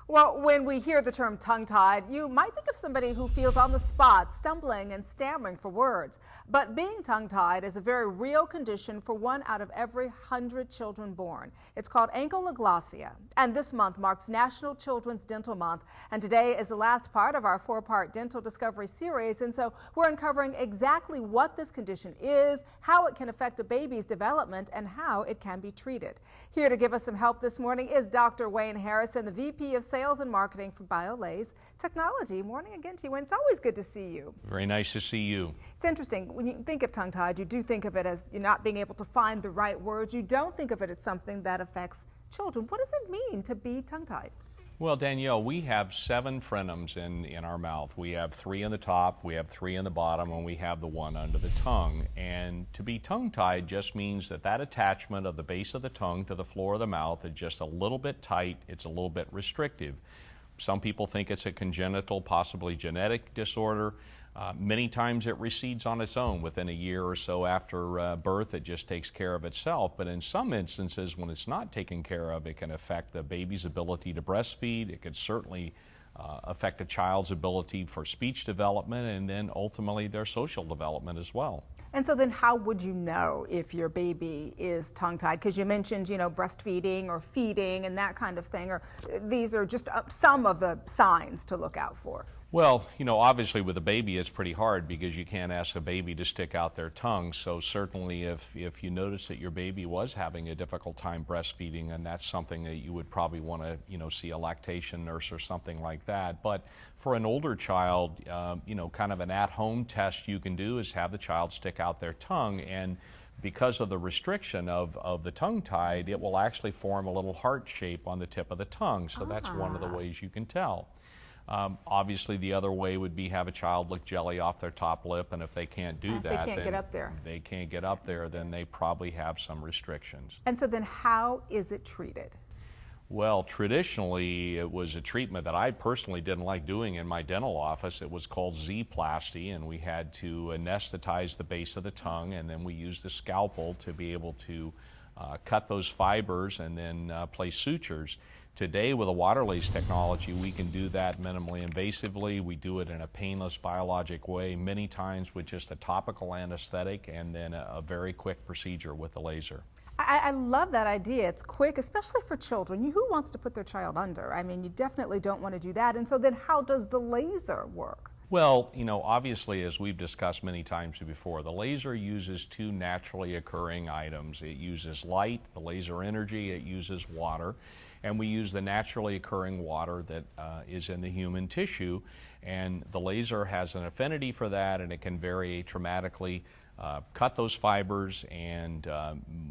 Well, when we hear the term tongue-tied, you might think of somebody who feels on the spot, stumbling and stammering for words. But being tongue-tied is a very real condition for 1 out of every 100 children born. It's called ankylosing. And this month marks National Children's Dental Month. And today is the last part of our 4-part Dental Discovery series. And so we're uncovering exactly what this condition is, how it can affect a baby's development, and how it can be treated. Here to give us some help this morning is Dr. Wayne Harrison, the VP of Sales and Marketing for Biolase Technology. Morning again to you, Wayne. It's always good to see you. Very nice to see you. It's interesting. When you think of tongue-tied, you do think of it as you're not being able to find the right words. You don't think of it as something that affects children. What does it mean to be tongue-tied? Well, Danielle, we have 7 frenums in our mouth. We have 3 in the top, we have 3 in the bottom, and we have the 1 under the tongue. And to be tongue-tied just means that that attachment of the base of the tongue to the floor of the mouth is just a little bit tight, it's a little bit restrictive. Some people think it's a congenital, possibly genetic disorder. Many times it recedes on its own within a year or so after birth. It just takes care of itself. But in some instances, when it's not taken care of, it can affect the baby's ability to breastfeed. It can certainly affect a child's ability for speech development and then ultimately their social development as well. And so then how would you know if your baby is tongue-tied? Because you mentioned, breastfeeding or feeding and that kind of thing. Or these are just some of the signs to look out for. Well, obviously with a baby it's pretty hard because you can't ask a baby to stick out their tongue. So certainly if you notice that your baby was having a difficult time breastfeeding, and that's something that you would probably want to, see a lactation nurse or something like that. But for an older child, kind of an at-home test you can do is have the child stick out their tongue, and because of the restriction of the tongue-tied, it will actually form a little heart shape on the tip of the tongue. So that's one of the ways you can tell. Obviously, the other way would be have a child lick jelly off their top lip, and if they can't do that, they can't get up there. They can't get up there, then they probably have some restrictions. And so then how is it treated? Well, traditionally, it was a treatment that I personally didn't like doing in my dental office. It was called Z-plasty, and we had to anesthetize the base of the tongue, and then we used a scalpel to be able to cut those fibers and then place sutures. Today, with a Waterlase technology, we can do that minimally invasively. We do it in a painless biologic way, many times with just a topical anesthetic and then a very quick procedure with the laser. I love that idea. It's quick, especially for children. Who wants to put their child under? I mean, you definitely don't want to do that. And so then how does the laser work? Well, obviously, as we've discussed many times before, the laser uses 2 naturally occurring items. It uses light, the laser energy, it uses water, and we use the naturally occurring water that is in the human tissue, and the laser has an affinity for that, and it can very dramatically cut those fibers, and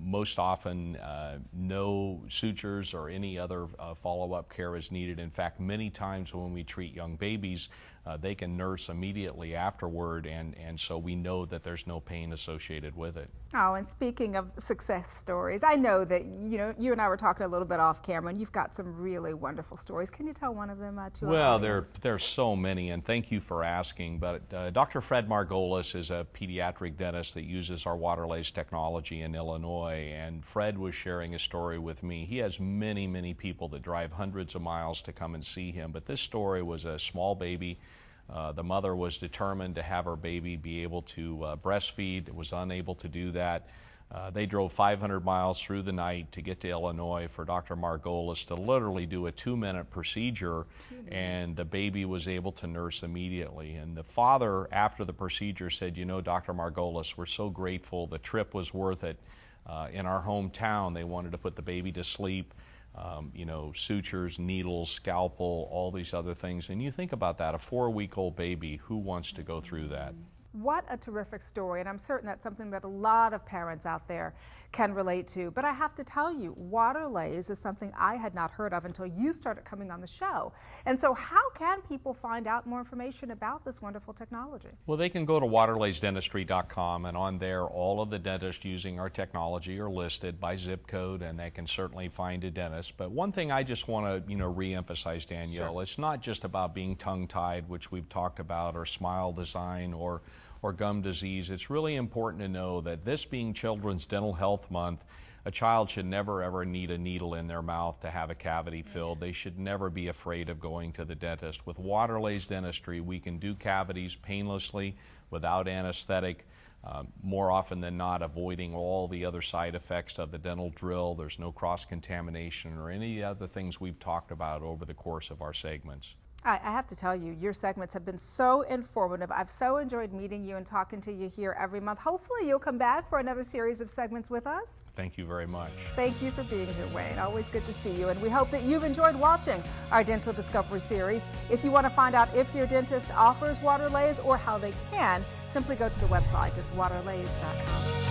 most often no sutures or any other follow-up care is needed. In fact, many times when we treat young babies, they can nurse immediately afterward, and so we know that there's no pain associated with it. Oh, and speaking of success stories, I know that you and I were talking a little bit off camera, and you've got some really wonderful stories. Can you tell one of them to Well, our there's so many, and thank you for asking. But Dr. Fred Margolis is a pediatric dentist that uses our Waterlase technology in Illinois, and Fred was sharing a story with me. He has many, many people that drive hundreds of miles to come and see him, but this story was a small baby. The mother was determined to have her baby be able to breastfeed, was unable to do that. They drove 500 miles through the night to get to Illinois for Dr. Margolis to literally do a 2-minute procedure, and the baby was able to nurse immediately. And the father, after the procedure, said, Dr. Margolis, we're so grateful. The trip was worth it. In our hometown, they wanted to put the baby to sleep. Sutures, needles, scalpel, all these other things. And you think about that, a 4-week-old baby, who wants to go through that? What a terrific story, and I'm certain that's something that a lot of parents out there can relate to. But I have to tell you, Waterlase is something I had not heard of until you started coming on the show. And so how can people find out more information about this wonderful technology? Well, they can go to waterlasedentistry.com, and on there all of the dentists using our technology are listed by zip code, and they can certainly find a dentist. But one thing I just want to re-emphasize, Danielle, It's not just about being tongue-tied, which we've talked about, or smile design, or or gum disease, it's really important to know that this being Children's Dental Health Month, a child should never ever need a needle in their mouth to have a cavity filled. They should never be afraid of going to the dentist. With Waterlase Dentistry, we can do cavities painlessly without anesthetic. More often than not, avoiding all the other side effects of the dental drill. There's no cross-contamination or any other things we've talked about over the course of our segments. I have to tell you, your segments have been so informative. I've so enjoyed meeting you and talking to you here every month. Hopefully you'll come back for another series of segments with us. Thank you very much. Thank you for being here, Wayne. Always good to see you. And we hope that you've enjoyed watching our Dental Discovery series. If you want to find out if your dentist offers Waterlase or how they can, simply go to the website. It's waterlase.com.